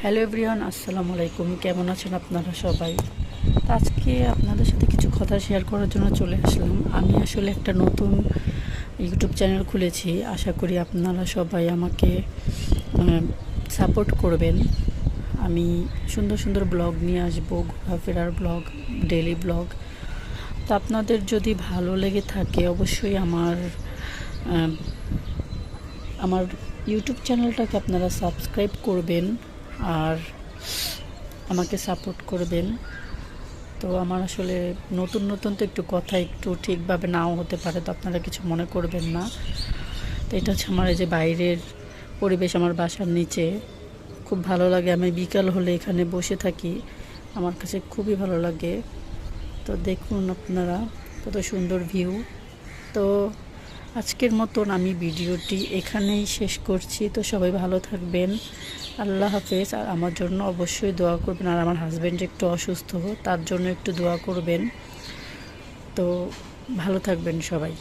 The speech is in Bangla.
হ্যালো এভরিওয়ান, আসসালামু আলাইকুম। কেমন আছেন আপনারা সবাই? তো আজকে আপনাদের সাথে কিছু কথা শেয়ার করার জন্য চলে আসলাম। আমি আসলে একটা নতুন ইউটিউব চ্যানেল খুলেছি। আশা করি আপনারা সবাই আমাকে সাপোর্ট করবেন। আমি সুন্দর সুন্দর ব্লগ নিয়ে আসবো, ঘোরাফেরার ব্লগ, ডেলি ব্লগ। তো আপনাদের যদি ভালো লেগে থাকে অবশ্যই আমার ইউটিউব চ্যানেলটাকে আপনারা সাবস্ক্রাইব করবেন আর আমাকে সাপোর্ট করবেন। তো আমার আসলে নতুন নতুন তো একটু কথা একটু ঠিকভাবে নাও হতে পারে, তো আপনারা কিছু মনে করবেন না। তো এটা হচ্ছে আমার এই যে বাইরের পরিবেশ, আমার বাসার নিচে খুব ভালো লাগে। আমি বিকাল হলে এখানে বসে থাকি, আমার কাছে খুবই ভালো লাগে। তো দেখুন আপনারা কত সুন্দর ভিউ। তো আজকের মতন আমি ভিডিওটি এখানেই শেষ করছি। তো সবাই ভালো থাকবেন, আল্লাহ হাফেজ। আর আমার জন্য অবশ্যই দোয়া করবেন, আর আমার হাজব্যান্ড একটু অসুস্থ, তার জন্য একটু দোয়া করবেন। তো ভালো থাকবেন সবাই।